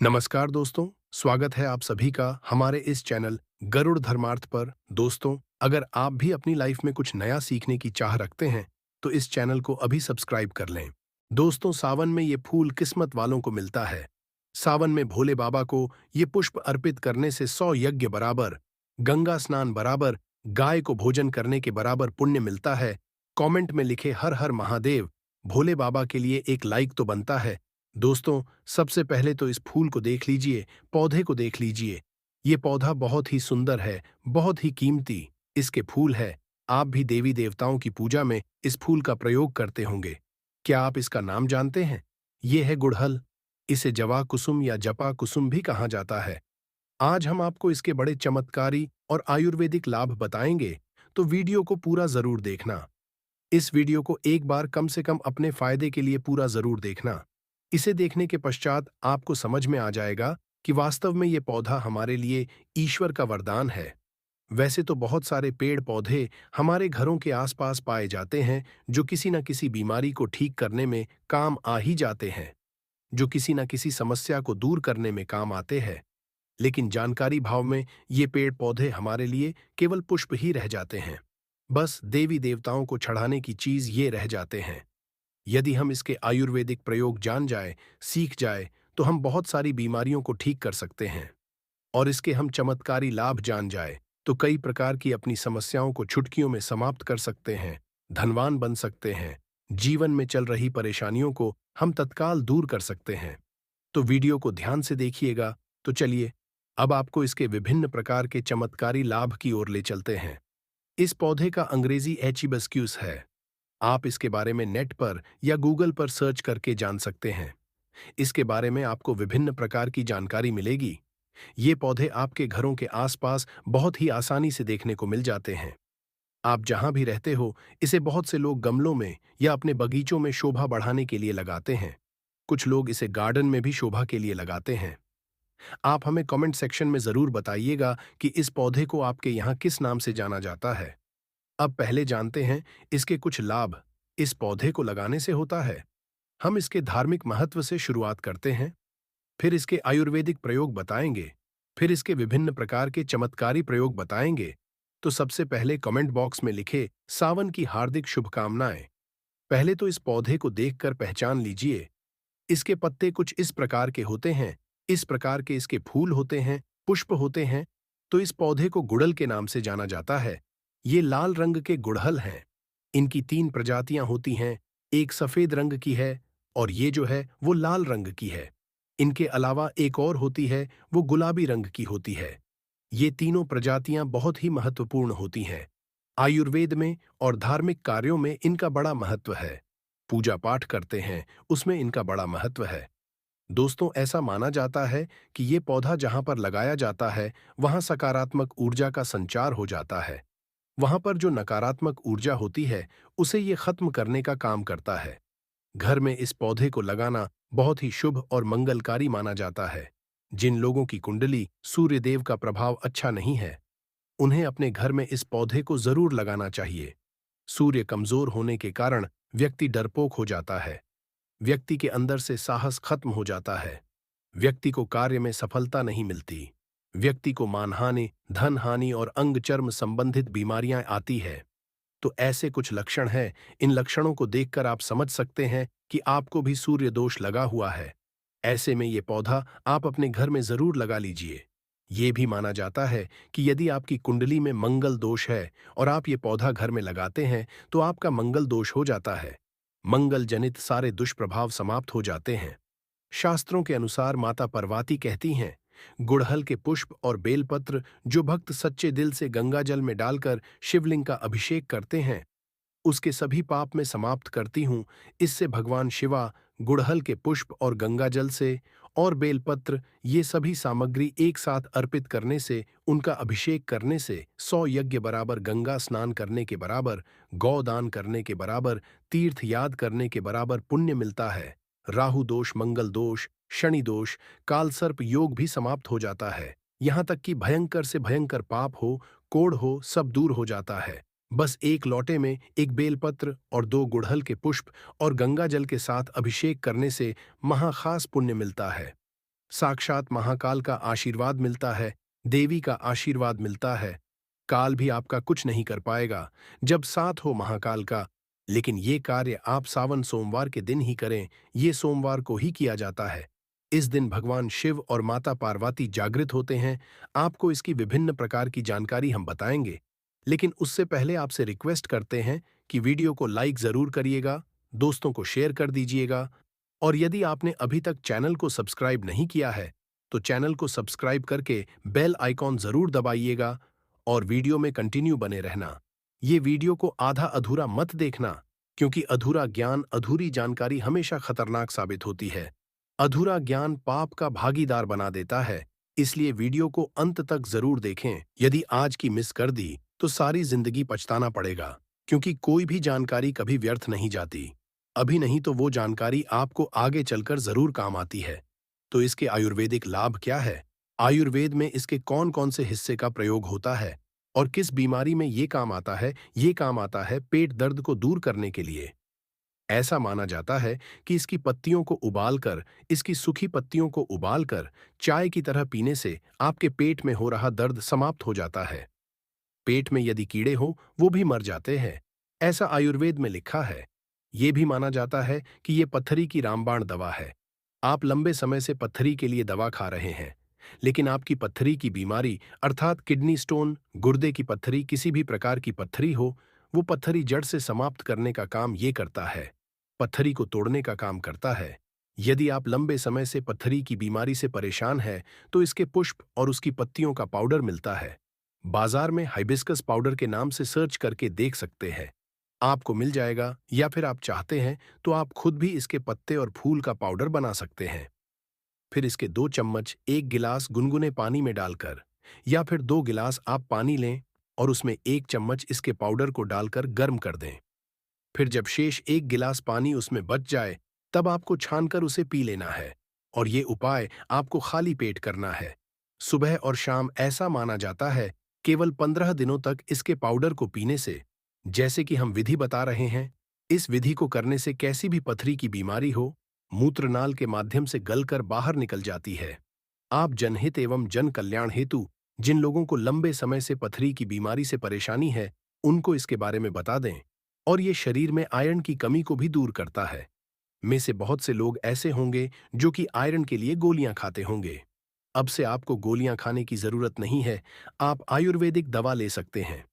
नमस्कार दोस्तों, स्वागत है आप सभी का हमारे इस चैनल गरुड़ धर्मार्थ पर। दोस्तों, अगर आप भी अपनी लाइफ में कुछ नया सीखने की चाह रखते हैं, तो इस चैनल को अभी सब्सक्राइब कर लें। दोस्तों, सावन में ये फूल किस्मत वालों को मिलता है। सावन में भोले बाबा को ये पुष्प अर्पित करने से 100 यज्ञ बराबर, गंगा स्नान बराबर, गाय को भोजन करने के बराबर पुण्य मिलता है। कमेंट में लिखे हर हर महादेव, भोले बाबा के लिए एक लाइक तो बनता है। दोस्तों, सबसे पहले तो इस फूल को देख लीजिए, पौधे को देख लीजिए। ये पौधा बहुत ही सुंदर है, बहुत ही कीमती इसके फूल है। आप भी देवी देवताओं की पूजा में इस फूल का प्रयोग करते होंगे। क्या आप इसका नाम जानते हैं? ये है गुड़हल। इसे जवा कुसुम या जपा कुसुम भी कहा जाता है। आज हम आपको इसके बड़े चमत्कारी और आयुर्वेदिक लाभ बताएंगे, तो वीडियो को पूरा जरूर देखना। इस वीडियो को एक बार कम से कम अपने फायदे के लिए पूरा जरूर देखना। इसे देखने के पश्चात आपको समझ में आ जाएगा कि वास्तव में ये पौधा हमारे लिए ईश्वर का वरदान है। वैसे तो बहुत सारे पेड़ पौधे हमारे घरों के आसपास पाए जाते हैं, जो किसी न किसी बीमारी को ठीक करने में काम आ ही जाते हैं, जो किसी न किसी समस्या को दूर करने में काम आते हैं। लेकिन जानकारी भाव में ये पेड़ पौधे हमारे लिए केवल पुष्प ही रह जाते हैं। बस देवी देवताओं को चढ़ाने की चीज ये रह जाते हैं। यदि हम इसके आयुर्वेदिक प्रयोग जान जाए, सीख जाए, तो हम बहुत सारी बीमारियों को ठीक कर सकते हैं। और इसके हम चमत्कारी लाभ जान जाए, तो कई प्रकार की अपनी समस्याओं को चुटकियों में समाप्त कर सकते हैं, धनवान बन सकते हैं, जीवन में चल रही परेशानियों को हम तत्काल दूर कर सकते हैं। तो वीडियो को ध्यान से देखिएगा। तो चलिए, अब आपको इसके विभिन्न प्रकार के चमत्कारी लाभ की ओर ले चलते हैं। इस पौधे का अंग्रेजी एचिबस्क्यूस है। आप इसके बारे में नेट पर या गूगल पर सर्च करके जान सकते हैं। इसके बारे में आपको विभिन्न प्रकार की जानकारी मिलेगी। ये पौधे आपके घरों के आसपास बहुत ही आसानी से देखने को मिल जाते हैं। आप जहां भी रहते हो, इसे बहुत से लोग गमलों में या अपने बगीचों में शोभा बढ़ाने के लिए लगाते हैं। कुछ लोग इसे गार्डन में भी शोभा के लिए लगाते हैं। आप हमें कमेंट सेक्शन में जरूर बताइएगा कि इस पौधे को आपके यहाँ किस नाम से जाना जाता है। अब पहले जानते हैं इसके कुछ लाभ इस पौधे को लगाने से होता है। हम इसके धार्मिक महत्व से शुरुआत करते हैं, फिर इसके आयुर्वेदिक प्रयोग बताएंगे, फिर इसके विभिन्न प्रकार के चमत्कारी प्रयोग बताएंगे। तो सबसे पहले कमेंट बॉक्स में लिखे सावन की हार्दिक शुभकामनाएं। पहले तो इस पौधे को देखकर पहचान लीजिए। इसके पत्ते कुछ इस प्रकार के होते हैं, इस प्रकार के इसके फूल होते हैं, पुष्प होते हैं। तो इस पौधे को गुड़हल के नाम से जाना जाता है। ये लाल रंग के गुड़हल हैं। इनकी 3 प्रजातियां होती हैं, एक सफेद रंग की है और ये जो है वो लाल रंग की है। इनके अलावा एक और होती है, वो गुलाबी रंग की होती है। ये तीनों प्रजातियां बहुत ही महत्वपूर्ण होती हैं। आयुर्वेद में और धार्मिक कार्यों में इनका बड़ा महत्व है। पूजा पाठ करते हैं, उसमें इनका बड़ा महत्व है। दोस्तों, ऐसा माना जाता है कि ये पौधा जहां पर लगाया जाता है, वहां सकारात्मक ऊर्जा का संचार हो जाता है। वहां पर जो नकारात्मक ऊर्जा होती है, उसे ये खत्म करने का काम करता है। घर में इस पौधे को लगाना बहुत ही शुभ और मंगलकारी माना जाता है। जिन लोगों की कुंडली सूर्य देव का प्रभाव अच्छा नहीं है, उन्हें अपने घर में इस पौधे को जरूर लगाना चाहिए। सूर्य कमजोर होने के कारण व्यक्ति डरपोक हो जाता है। व्यक्ति के अंदर से साहस खत्म हो जाता है। व्यक्ति को कार्य में सफलता नहीं मिलती। व्यक्ति को मानहानि, धन हानि और अंग चर्म संबंधित बीमारियां आती है। तो ऐसे कुछ लक्षण हैं। इन लक्षणों को देखकर आप समझ सकते हैं कि आपको भी सूर्य दोष लगा हुआ है। ऐसे में ये पौधा आप अपने घर में जरूर लगा लीजिए। ये भी माना जाता है कि यदि आपकी कुंडली में मंगल दोष है और आप ये पौधा घर में लगाते हैं, तो आपका मंगल दोष हो जाता है। मंगल जनित सारे दुष्प्रभाव समाप्त हो जाते हैं। शास्त्रों के अनुसार माता पार्वती कहती हैं, गुड़हल के पुष्प और बेलपत्र जो भक्त सच्चे दिल से गंगा जल में डालकर शिवलिंग का अभिषेक करते हैं, उसके सभी पाप में समाप्त करती हूँ। इससे भगवान शिवा गुड़हल के पुष्प और गंगा जल से और बेलपत्र ये सभी सामग्री एक साथ अर्पित करने से, उनका अभिषेक करने से 100 यज्ञ बराबर, गंगा स्नान करने के बराबर, गौदान करने के बराबर, तीर्थ याद करने के बराबर पुण्य मिलता है। राहु दोष, मंगल दोष, शनि दोष, कालसर्प योग भी समाप्त हो जाता है। यहाँ तक कि भयंकर से भयंकर पाप हो, कोढ़ हो, सब दूर हो जाता है। बस एक लोटे में एक बेलपत्र और 2 गुड़हल के पुष्प और गंगा जल के साथ अभिषेक करने से महाखास पुण्य मिलता है। साक्षात महाकाल का आशीर्वाद मिलता है, देवी का आशीर्वाद मिलता है। काल भी आपका कुछ नहीं कर पाएगा जब साथ हो महाकाल का। लेकिन ये कार्य आप सावन सोमवार के दिन ही करें, ये सोमवार को ही किया जाता है। इस दिन भगवान शिव और माता पार्वती जागृत होते हैं। आपको इसकी विभिन्न प्रकार की जानकारी हम बताएंगे, लेकिन उससे पहले आपसे रिक्वेस्ट करते हैं कि वीडियो को लाइक जरूर करिएगा, दोस्तों को शेयर कर दीजिएगा, और यदि आपने अभी तक चैनल को सब्सक्राइब नहीं किया है तो चैनल को सब्सक्राइब करके बेल आइकॉन जरूर दबाइएगा और वीडियो में कंटिन्यू बने रहना। ये वीडियो को आधा अधूरा मत देखना, क्योंकि अधूरा ज्ञान, अधूरी जानकारी हमेशा खतरनाक साबित होती है। अधूरा ज्ञान पाप का भागीदार बना देता है, इसलिए वीडियो को अंत तक जरूर देखें। यदि आज की मिस कर दी तो सारी जिंदगी पछताना पड़ेगा, क्योंकि कोई भी जानकारी कभी व्यर्थ नहीं जाती। अभी नहीं तो वो जानकारी आपको आगे चलकर जरूर काम आती है। तो इसके आयुर्वेदिक लाभ क्या है? आयुर्वेद में इसके कौन कौन से हिस्से का प्रयोग होता है और किस बीमारी में ये काम आता है? ये काम आता है पेट दर्द को दूर करने के लिए। ऐसा माना जाता है कि इसकी पत्तियों को उबालकर, इसकी सूखी पत्तियों को उबालकर चाय की तरह पीने से आपके पेट में हो रहा दर्द समाप्त हो जाता है। पेट में यदि कीड़े हो वो भी मर जाते हैं, ऐसा आयुर्वेद में लिखा है। ये भी माना जाता है कि ये पत्थरी की रामबाण दवा है। आप लंबे समय से पत्थरी के लिए दवा खा रहे हैं, लेकिन आपकी पत्थरी की बीमारी अर्थात किडनी स्टोन, गुर्दे की पत्थरी, किसी भी प्रकार की पत्थरी हो, वो पत्थरी जड़ से समाप्त करने का काम ये करता है, पत्थरी को तोड़ने का काम करता है। यदि आप लंबे समय से पत्थरी की बीमारी से परेशान हैं, तो इसके पुष्प और उसकी पत्तियों का पाउडर मिलता है। बाजार में हाइबिस्कस पाउडर के नाम से सर्च करके देख सकते हैं, आपको मिल जाएगा, या फिर आप चाहते हैं तो आप खुद भी इसके पत्ते और फूल का पाउडर बना सकते हैं। फिर इसके 2 चम्मच 1 गिलास गुनगुने पानी में डालकर, या फिर 2 गिलास आप पानी लें और उसमें 1 चम्मच इसके पाउडर को डालकर गर्म कर दें। फिर जब शेष 1 गिलास पानी उसमें बच जाए, तब आपको छानकर उसे पी लेना है। और ये उपाय आपको खाली पेट करना है, सुबह और शाम। ऐसा माना जाता है केवल 15 दिनों तक इसके पाउडर को पीने से, जैसे कि हम विधि बता रहे हैं, इस विधि को करने से कैसी भी पथरी की बीमारी हो, मूत्रनाल के माध्यम से गलकर बाहर निकल जाती है। आप जनहित एवं जन कल्याण हेतु जिन लोगों को लंबे समय से पथरी की बीमारी से परेशानी है, उनको इसके बारे में बता दें। और ये शरीर में आयरन की कमी को भी दूर करता है। में से बहुत से लोग ऐसे होंगे जो कि आयरन के लिए गोलियां खाते होंगे। अब से आपको गोलियां खाने की जरूरत नहीं है, आप आयुर्वेदिक दवा ले सकते हैं।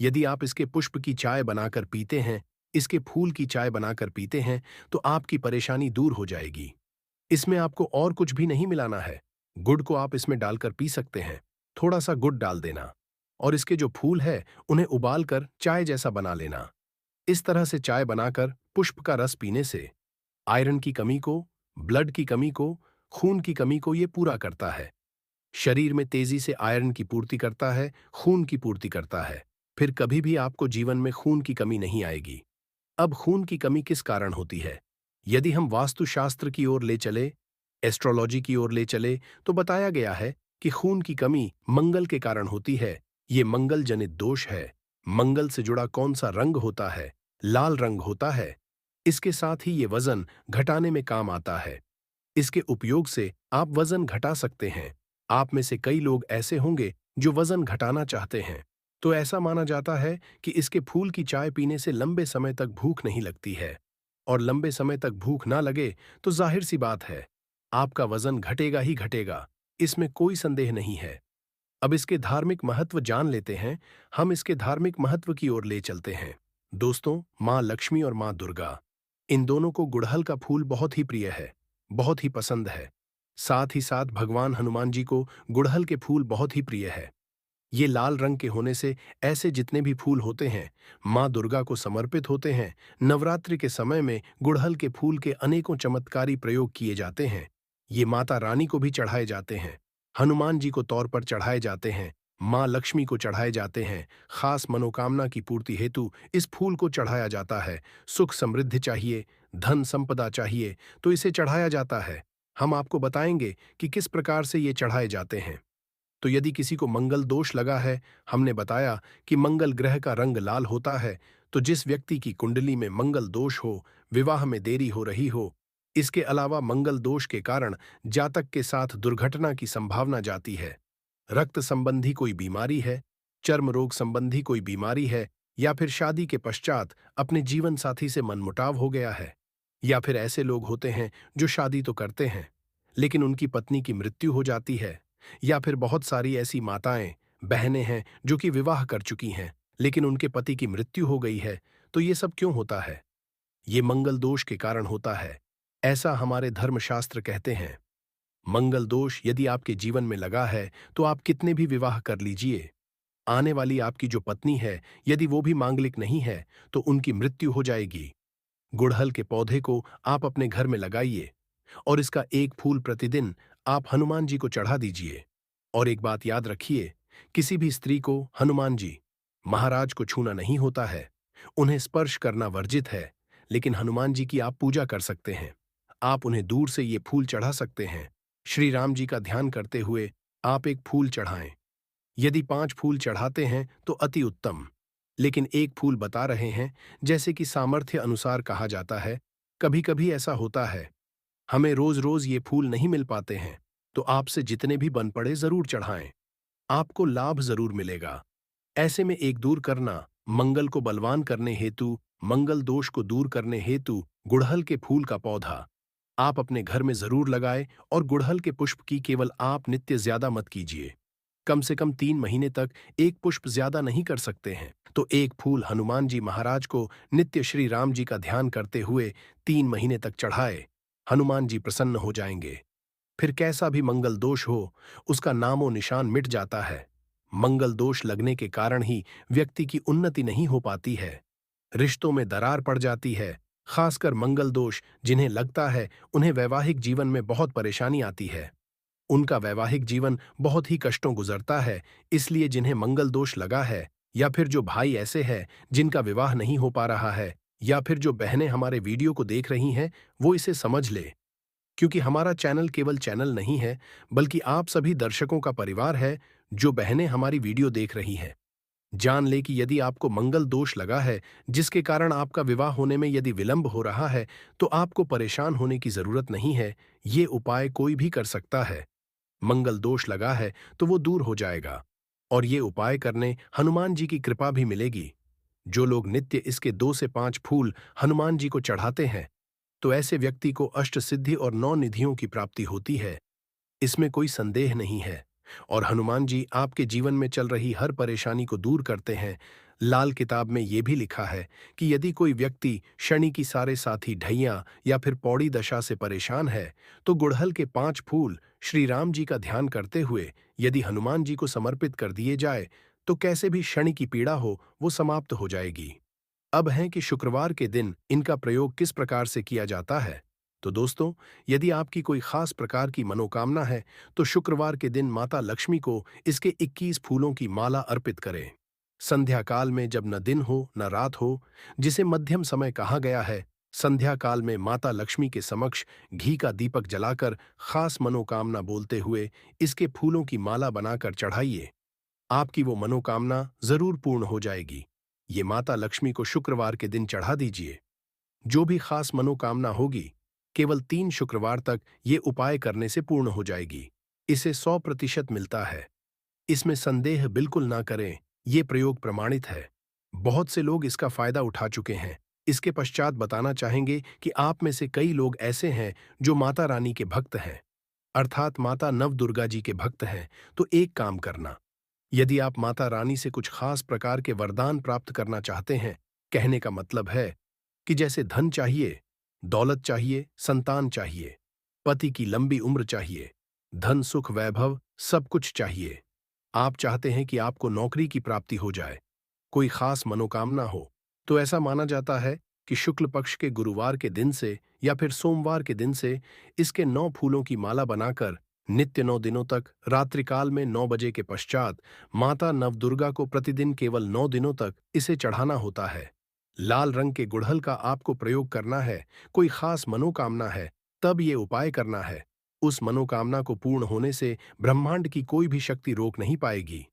यदि आप इसके पुष्प की चाय बनाकर पीते हैं, इसके फूल की चाय बनाकर पीते हैं, तो आपकी परेशानी दूर हो जाएगी। इसमें आपको और कुछ भी नहीं मिलाना है। गुड़ को आप इसमें डालकर पी सकते हैं, थोड़ा सा गुड़ डाल देना, और इसके जो फूल है उन्हें उबालकर चाय जैसा बना लेना। इस तरह से चाय बनाकर पुष्प का रस पीने से आयरन की कमी को, ब्लड की कमी को, खून की कमी को ये पूरा करता है। शरीर में तेजी से आयरन की पूर्ति करता है, खून की पूर्ति करता है। फिर कभी भी आपको जीवन में खून की कमी नहीं आएगी। अब खून की कमी किस कारण होती है? यदि हम वास्तुशास्त्र की ओर ले चले, एस्ट्रोलॉजी की ओर ले चले, तो बताया गया है कि खून की कमी मंगल के कारण होती है। ये मंगल जनित दोष है। मंगल से जुड़ा कौन सा रंग होता है? लाल रंग होता है। इसके साथ ही ये वजन घटाने में काम आता है। इसके उपयोग से आप वजन घटा सकते हैं। आप में से कई लोग ऐसे होंगे जो वजन घटाना चाहते हैं, तो ऐसा माना जाता है कि इसके फूल की चाय पीने से लंबे समय तक भूख नहीं लगती है। और लंबे समय तक भूख ना लगे तो जाहिर सी बात है, आपका वजन घटेगा ही घटेगा, इसमें कोई संदेह नहीं है। अब इसके धार्मिक महत्व जान लेते हैं। हम इसके धार्मिक महत्व की ओर ले चलते हैं। दोस्तों, माँ लक्ष्मी और माँ दुर्गा, इन दोनों को गुड़हल का फूल बहुत ही प्रिय है, बहुत ही पसंद है। साथ ही साथ भगवान हनुमान जी को गुड़हल के फूल बहुत ही प्रिय है। ये लाल रंग के होने से ऐसे जितने भी फूल होते हैं माँ दुर्गा को समर्पित होते हैं। नवरात्रि के समय में गुड़हल के फूल के अनेकों चमत्कारी प्रयोग किए जाते हैं। ये माता रानी को भी चढ़ाए जाते हैं, हनुमान जी को तौर पर चढ़ाए जाते हैं, माँ लक्ष्मी को चढ़ाए जाते हैं। खास मनोकामना की पूर्ति हेतु इस फूल को चढ़ाया जाता है। सुख समृद्धि चाहिए, धन संपदा चाहिए, तो इसे चढ़ाया जाता है। हम आपको बताएंगे कि किस प्रकार से ये चढ़ाए जाते हैं। तो यदि किसी को मंगल दोष लगा है, हमने बताया कि मंगल ग्रह का रंग लाल होता है। तो जिस व्यक्ति की कुंडली में मंगल दोष हो, विवाह में देरी हो रही हो, इसके अलावा मंगल दोष के कारण जातक के साथ दुर्घटना की संभावना जाती है। रक्त संबंधी कोई बीमारी है, चर्म रोग संबंधी कोई बीमारी है, या फिर शादी के पश्चात अपने जीवन साथी से मनमुटाव हो गया है, या फिर ऐसे लोग होते हैं जो शादी तो करते हैं लेकिन उनकी पत्नी की मृत्यु हो जाती है, या फिर बहुत सारी ऐसी माताएं बहनें हैं जो कि विवाह कर चुकी हैं लेकिन उनके पति की मृत्यु हो गई है। तो ये सब क्यों होता है? ये मंगल दोष के कारण होता है, ऐसा हमारे धर्मशास्त्र कहते हैं। मंगल दोष यदि आपके जीवन में लगा है तो आप कितने भी विवाह कर लीजिए, आने वाली आपकी जो पत्नी है यदि वो भी मांगलिक नहीं है तो उनकी मृत्यु हो जाएगी। गुड़हल के पौधे को आप अपने घर में लगाइए और इसका एक फूल प्रतिदिन आप हनुमान जी को चढ़ा दीजिए। और एक बात याद रखिए, किसी भी स्त्री को हनुमान जी महाराज को छूना नहीं होता है, उन्हें स्पर्श करना वर्जित है, लेकिन हनुमान जी की आप पूजा कर सकते हैं। आप उन्हें दूर से ये फूल चढ़ा सकते हैं। श्री राम जी का ध्यान करते हुए आप एक फूल चढ़ाएं। यदि 5 फूल चढ़ाते हैं तो अति उत्तम, लेकिन एक फूल बता रहे हैं, जैसे कि सामर्थ्य अनुसार कहा जाता है। कभी कभी ऐसा होता है हमें रोज रोज ये फूल नहीं मिल पाते हैं, तो आपसे जितने भी बन पड़े जरूर चढ़ाएं, आपको लाभ जरूर मिलेगा। ऐसे में एक दूर करना, मंगल को बलवान करने हेतु, मंगल दोष को दूर करने हेतु गुड़हल के फूल का पौधा आप अपने घर में जरूर लगाएं। और गुड़हल के पुष्प की केवल आप नित्य ज्यादा मत कीजिए, कम से कम 3 महीने तक एक पुष्प ज्यादा नहीं कर सकते हैं। तो एक फूल हनुमान जी महाराज को नित्य श्री राम जी का ध्यान करते हुए 3 महीने तक चढ़ाए, हनुमान जी प्रसन्न हो जाएंगे। फिर कैसा भी मंगल दोष हो, उसका नामो निशान मिट जाता है। मंगल दोष लगने के कारण ही व्यक्ति की उन्नति नहीं हो पाती है, रिश्तों में दरार पड़ जाती है। खासकर मंगल दोष जिन्हें लगता है उन्हें वैवाहिक जीवन में बहुत परेशानी आती है, उनका वैवाहिक जीवन बहुत ही कष्टों गुजरता है। इसलिए जिन्हें मंगल दोष लगा है, या फिर जो भाई ऐसे हैं जिनका विवाह नहीं हो पा रहा है, या फिर जो बहनें हमारे वीडियो को देख रही हैं, वो इसे समझ ले। क्योंकि हमारा चैनल केवल चैनल नहीं है, बल्कि आप सभी दर्शकों का परिवार है जो बहनें हमारी वीडियो देख रही हैं। जान ले कि यदि आपको मंगल दोष लगा है, जिसके कारण आपका विवाह होने में यदि विलंब हो रहा है, तो आपको परेशान होने की जरूरत नहीं है। ये उपाय कोई भी कर सकता है। मंगल दोष लगा है तो वो दूर हो जाएगा, और ये उपाय करने हनुमान जी की कृपा भी मिलेगी। जो लोग नित्य इसके 2 से 5 फूल हनुमान जी को चढ़ाते हैं, तो ऐसे व्यक्ति को अष्ट सिद्धि और 9 निधियों की प्राप्ति होती है, इसमें कोई संदेह नहीं है। और हनुमान जी आपके जीवन में चल रही हर परेशानी को दूर करते हैं। लाल किताब में यह भी लिखा है कि यदि कोई व्यक्ति शनि की सारे साथी ढैया या फिर पौड़ी दशा से परेशान है, तो गुड़हल के 5 फूल श्री राम जी का ध्यान करते हुए यदि हनुमान जी को समर्पित कर दिए जाए, तो कैसे भी शनि की पीड़ा हो वो समाप्त हो जाएगी। अब है कि शुक्रवार के दिन इनका प्रयोग किस प्रकार से किया जाता है। तो दोस्तों, यदि आपकी कोई खास प्रकार की मनोकामना है, तो शुक्रवार के दिन माता लक्ष्मी को इसके 21 फूलों की माला अर्पित करें। संध्या काल में, जब न दिन हो न रात हो, जिसे मध्यम समय कहा गया है, संध्या काल में माता लक्ष्मी के समक्ष घी का दीपक जलाकर खास मनोकामना बोलते हुए इसके फूलों की माला बनाकर चढ़ाइए। आपकी वो मनोकामना जरूर पूर्ण हो जाएगी। ये माता लक्ष्मी को शुक्रवार के दिन चढ़ा दीजिए। जो भी खास मनोकामना होगी, केवल 3 शुक्रवार तक ये उपाय करने से पूर्ण हो जाएगी। इसे 100% मिलता है, इसमें संदेह बिल्कुल ना करें। ये प्रयोग प्रमाणित है, बहुत से लोग इसका फायदा उठा चुके हैं। इसके पश्चात बताना चाहेंगे कि आप में से कई लोग ऐसे हैं जो माता रानी के भक्त हैं, अर्थात माता नव दुर्गा जी के भक्त हैं। तो एक काम करना, यदि आप माता रानी से कुछ खास प्रकार के वरदान प्राप्त करना चाहते हैं, कहने का मतलब है कि जैसे धन चाहिए, दौलत चाहिए, संतान चाहिए, पति की लंबी उम्र चाहिए, धन सुख वैभव सब कुछ चाहिए, आप चाहते हैं कि आपको नौकरी की प्राप्ति हो जाए, कोई खास मनोकामना हो, तो ऐसा माना जाता है कि शुक्ल पक्ष के गुरुवार के दिन से या फिर सोमवार के दिन से इसके 9 फूलों की माला बनाकर नित्य 9 दिनों तक रात्रिकाल में 9 बजे के पश्चात माता नवदुर्गा को प्रतिदिन केवल 9 दिनों तक इसे चढ़ाना होता है। लाल रंग के गुड़हल का आपको प्रयोग करना है। कोई खास मनोकामना है तब ये उपाय करना है। उस मनोकामना को पूर्ण होने से ब्रह्मांड की कोई भी शक्ति रोक नहीं पाएगी।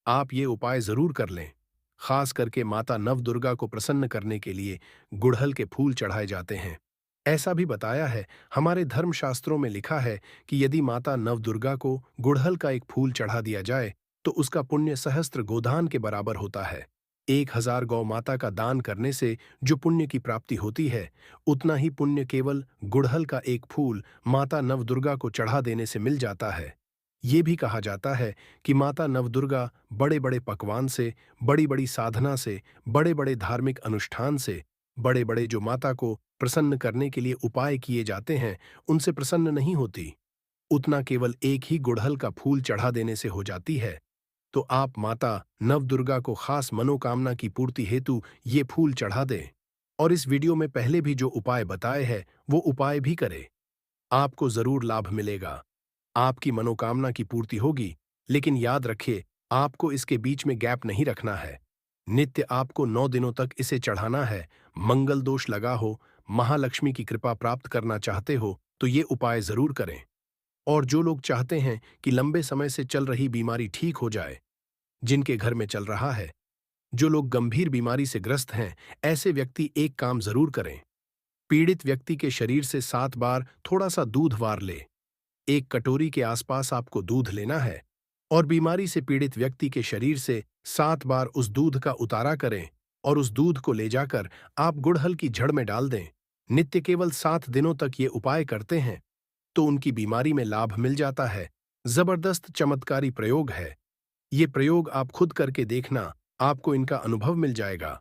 आप ये उपाय जरूर कर लें। खास करके माता नवदुर्गा को प्रसन्न करने के लिए गुड़हल के फूल चढ़ाए जाते हैं। ऐसा भी बताया है, हमारे धर्मशास्त्रों में लिखा है कि यदि माता नवदुर्गा को गुड़हल का एक फूल चढ़ा दिया जाए तो उसका पुण्य सहस्त्र गोदान के बराबर होता है। 1000 गौ माता का दान करने से जो पुण्य की प्राप्ति होती है, उतना ही पुण्य केवल गुड़हल का एक फूल माता नवदुर्गा को चढ़ा देने से मिल जाता है। ये भी कहा जाता है कि माता नवदुर्गा बड़े बड़े पकवान से, बड़ी बड़ी साधना से, बड़े बड़े धार्मिक अनुष्ठान से, बड़े बड़े जो माता को प्रसन्न करने के लिए उपाय किए जाते हैं, उनसे प्रसन्न नहीं होती। उतना केवल एक ही गुड़हल का फूल चढ़ा देने से हो जाती है। तो आप माता नवदुर्गा को खास मनोकामना की पूर्ति हेतु ये फूल चढ़ा दें। और इस वीडियो में पहले भी जो उपाय बताए हैं, वो उपाय भी करें। आपको जरूर लाभ मिलेगा। आपकी मनोकामना की पूर्ति होगी, लेकिन याद रखिए, आपको इसके बीच में गैप नहीं रखना है। नित्य आपको 9 दिनों तक इसे चढ़ाना है। मंगल दोष लगा हो, महालक्ष्मी की कृपा प्राप्त करना चाहते हो, तो ये उपाय जरूर करें। और जो लोग चाहते हैं कि लंबे समय से चल रही बीमारी ठीक हो जाए, जिनके घर में चल रहा है, जो लोग गंभीर बीमारी से ग्रस्त हैं, ऐसे व्यक्ति एक काम जरूर करें। पीड़ित व्यक्ति के शरीर से 7 बार थोड़ा सा दूध वार ले। एक कटोरी के आसपास आपको दूध लेना है और बीमारी से पीड़ित व्यक्ति के शरीर से 7 बार उस दूध का उतारा करें और उस दूध को ले जाकर आप गुड़हल की जड़ में डाल दें। नित्य केवल 7 दिनों तक ये उपाय करते हैं तो उनकी बीमारी में लाभ मिल जाता है। जबरदस्त चमत्कारी प्रयोग है। ये प्रयोग आप खुद करके देखना, आपको इनका अनुभव मिल जाएगा।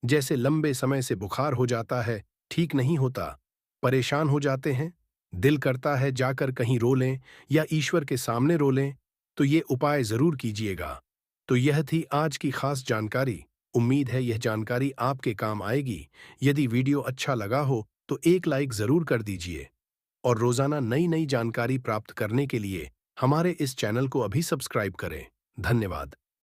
जैसे लंबे समय से बुखार हो जाता है, ठीक नहीं होता, परेशान हो जाते हैं, दिल करता है जाकर कहीं रो लें या ईश्वर के सामने रो लें, तो ये उपाय जरूर कीजिएगा। तो यह थी आज की खास जानकारी। उम्मीद है यह जानकारी आपके काम आएगी। यदि वीडियो अच्छा लगा हो तो एक लाइक जरूर कर दीजिए और रोजाना नई नई जानकारी प्राप्त करने के लिए हमारे इस चैनल को अभी सब्सक्राइब करें। धन्यवाद।